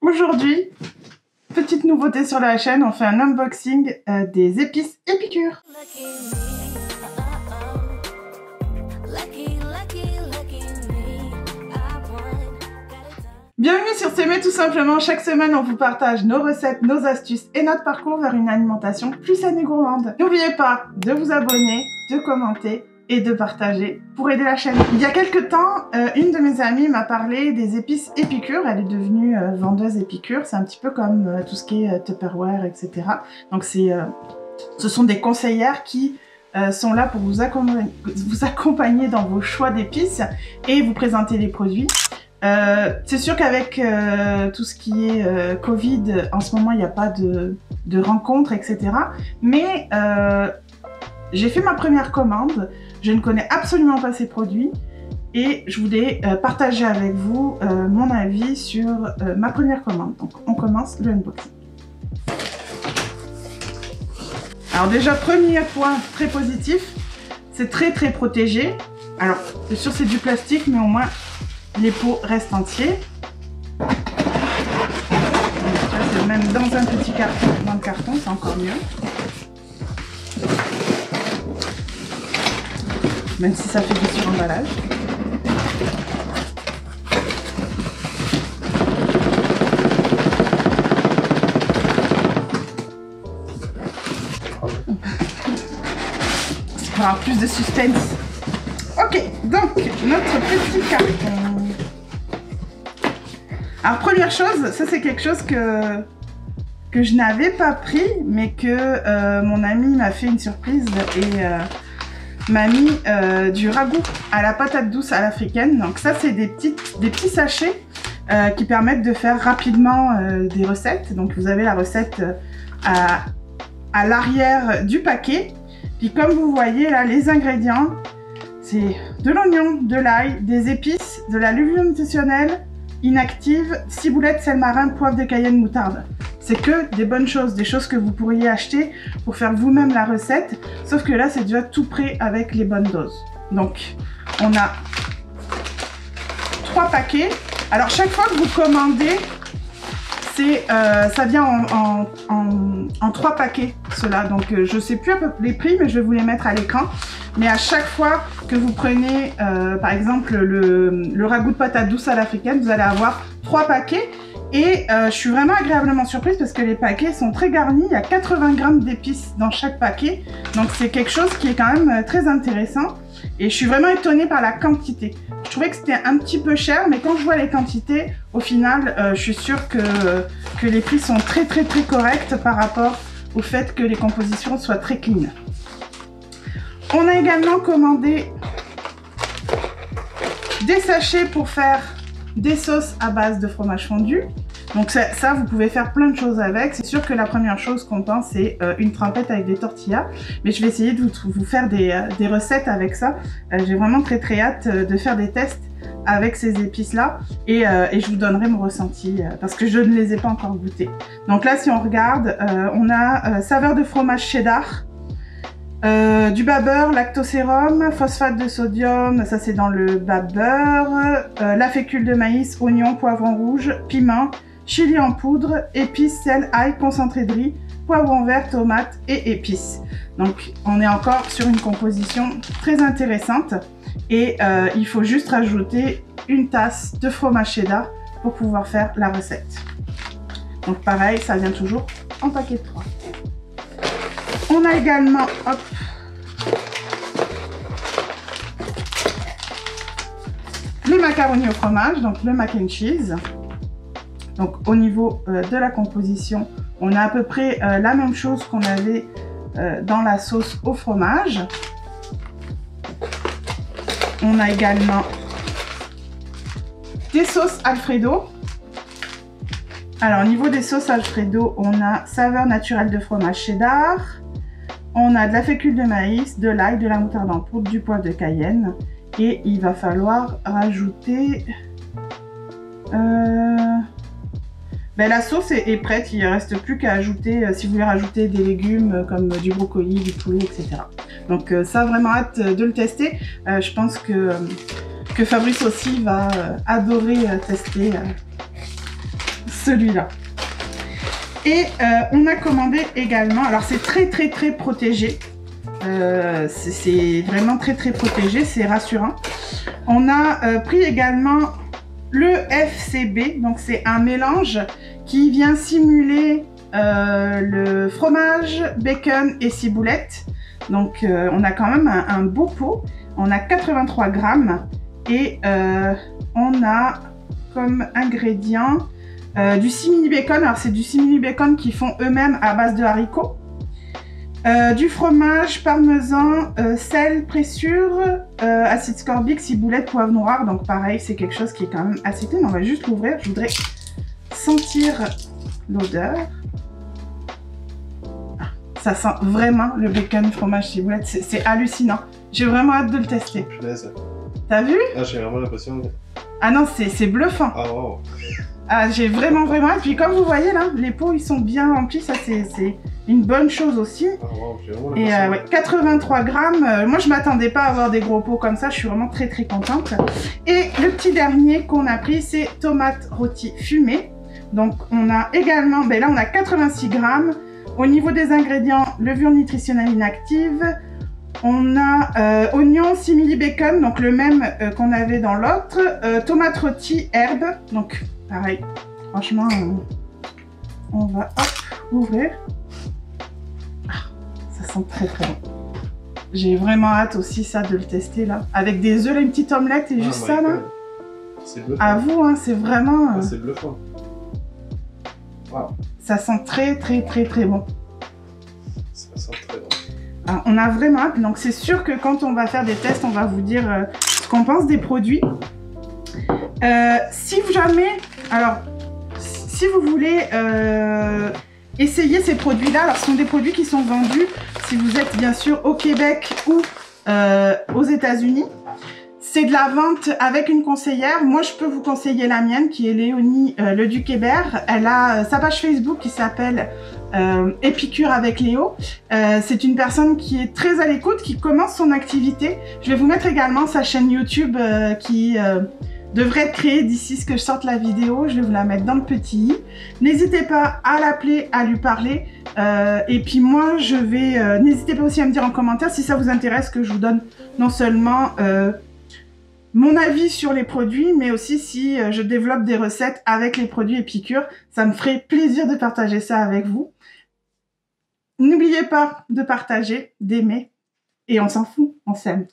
Aujourd'hui, petite nouveauté sur la chaîne, on fait un unboxing des épices Épicure. Bienvenue sur S'aimer tout simplement, chaque semaine on vous partage nos recettes, nos astuces et notre parcours vers une alimentation plus saine et gourmande. N'oubliez pas de vous abonner, de commenter et de partager pour aider la chaîne. Il y a quelques temps, une de mes amies m'a parlé des épices Épicure. Elle est devenue vendeuse Épicure. C'est un petit peu comme tout ce qui est Tupperware, etc. Donc ce sont des conseillères qui sont là pour vous accompagner dans vos choix d'épices et vous présenter les produits. C'est sûr qu'avec tout ce qui est Covid, en ce moment il n'y a pas de rencontres, etc. Mais j'ai fait ma première commande, je ne connais absolument pas ces produits et je voulais partager avec vous mon avis sur ma première commande. Donc on commence le unboxing. Alors déjà, premier point très positif, c'est très protégé. Alors c'est sûr c'est du plastique mais au moins les pots restent entiers. Donc, là c'est même dans un petit carton, dans le carton c'est encore mieux. Même si ça fait du suremballage. C'est pour avoir plus de suspense. Ok, donc notre petit carton. Alors première chose, ça c'est quelque chose que je n'avais pas pris, mais que mon ami m'a fait une surprise et m'a mis du ragoût à la patate douce à l'africaine. Donc ça c'est des petits sachets qui permettent de faire rapidement des recettes. Donc vous avez la recette à l'arrière du paquet. Puis comme vous voyez là, les ingrédients, c'est de l'oignon, de l'ail, des épices, de la levure nutritionnelle inactive, ciboulette, sel marin, poivre de Cayenne, moutarde. C'est que des bonnes choses, des choses que vous pourriez acheter pour faire vous-même la recette. Sauf que là, c'est déjà tout prêt avec les bonnes doses. Donc, on a 3 paquets. Alors, chaque fois que vous commandez, ça vient en 3 paquets, cela. Donc, je ne sais plus à peu près les prix, mais je vais vous les mettre à l'écran. Mais à chaque fois que vous prenez, par exemple, le ragoût de patate douce à l'africaine, vous allez avoir 3 paquets. Et je suis vraiment agréablement surprise parce que les paquets sont très garnis. Il y a 80 grammes d'épices dans chaque paquet. Donc c'est quelque chose qui est quand même très intéressant. Et je suis vraiment étonnée par la quantité. Je trouvais que c'était un petit peu cher, mais quand je vois les quantités, au final, je suis sûre que les prix sont très corrects par rapport au fait que les compositions soient très clean. On a également commandé des sachets pour faire des sauces à base de fromage fondu. Donc ça, vous pouvez faire plein de choses avec. C'est sûr que la première chose qu'on pense, c'est une trempette avec des tortillas. Mais je vais essayer de vous faire des recettes avec ça. J'ai vraiment très hâte de faire des tests avec ces épices-là. Et je vous donnerai mon ressenti parce que je ne les ai pas encore goûtés. Donc là, si on regarde, on a saveur de fromage cheddar. Du bas beurre, lactosérum, phosphate de sodium, ça c'est dans le bas beurre, la fécule de maïs, oignon, poivron rouge, piment, chili en poudre, épices, sel, ail, concentré de riz, poivron vert, tomate et épices. Donc on est encore sur une composition très intéressante et il faut juste rajouter une tasse de fromage cheddar pour pouvoir faire la recette. Donc pareil, ça vient toujours en paquet de 3. On a également, hop, les macaronis au fromage, donc le mac and cheese. Donc au niveau de la composition, on a à peu près la même chose qu'on avait dans la sauce au fromage. On a également des sauces Alfredo. Alors au niveau des sauces Alfredo, on a saveur naturelle de fromage cheddar. On a de la fécule de maïs, de l'ail, de la moutarde en poudre, du poivre de Cayenne. Et il va falloir rajouter... la sauce est prête, il ne reste plus qu'à ajouter, si vous voulez rajouter des légumes comme du brocoli, du poulet, etc. Donc ça, vraiment hâte de le tester. Je pense que Fabrice aussi va adorer tester celui-là. Et on a commandé également, alors c'est très protégé. C'est vraiment très protégé, c'est rassurant. On a pris également le FCB, donc c'est un mélange qui vient simuler le fromage, bacon et ciboulette. Donc on a quand même un beau pot. On a 83 grammes et on a comme ingrédient du simili bacon. Alors c'est du simili bacon qu'ils font eux-mêmes à base de haricots. Du fromage, parmesan, sel, pressure, acide scorbique, ciboulette, poivre noir. Donc pareil, c'est quelque chose qui est quand même assez clean. On va juste l'ouvrir. Je voudrais sentir l'odeur. Ça sent vraiment le bacon, fromage, ciboulette. C'est hallucinant. J'ai vraiment hâte de le tester. Punaise. T'as vu? Ah, j'ai vraiment l'impression. Ah non, c'est bluffant. Ah wow. Ah, j'ai vraiment hâte. Puis comme vous voyez là, les pots ils sont bien remplis. Ça c'est une bonne chose aussi. Ah wow, j'ai vraiment Et l'impression. ouais, 83 grammes. Moi je m'attendais pas à avoir des gros pots comme ça. Je suis vraiment très contente. Et le petit dernier qu'on a pris, c'est tomates rôties fumées. Donc on a également, ben là on a 86 grammes. Au niveau des ingrédients, levure nutritionnelle inactive. On a oignon, simili bacon, donc le même qu'on avait dans l'autre. Tomates rôties, herbes. Donc pareil, franchement, on va hop, ouvrir. Ah, ça sent très bon. J'ai vraiment hâte aussi ça de le tester là. Avec des œufs, là, une petite omelette et juste ça là. C'est bluffant. À vous, hein, c'est vraiment... Ah, c'est bluffant. Wow. Ça sent très bon. Ça sent très bon. Alors, on a vraiment hâte, donc c'est sûr que quand on va faire des tests, on va vous dire ce qu'on pense des produits. Si jamais, alors, si vous voulez essayer ces produits-là, alors ce sont des produits qui sont vendus, si vous êtes bien sûr au Québec ou aux États-Unis. C'est de la vente avec une conseillère. Moi, je peux vous conseiller la mienne, qui est Léonie Leduc-Hébert. Elle a sa page Facebook qui s'appelle Épicure avec Léo. C'est une personne qui est très à l'écoute, qui commence son activité. Je vais vous mettre également sa chaîne YouTube qui devrait être créée d'ici ce que je sorte la vidéo. Je vais vous la mettre dans le petit i. N'hésitez pas à l'appeler, à lui parler. Et puis moi, je vais... n'hésitez pas aussi à me dire en commentaire si ça vous intéresse que je vous donne non seulement... mon avis sur les produits, mais aussi si je développe des recettes avec les produits Épicure, ça me ferait plaisir de partager ça avec vous. N'oubliez pas de partager, d'aimer, et on s'en fout, on s'aime.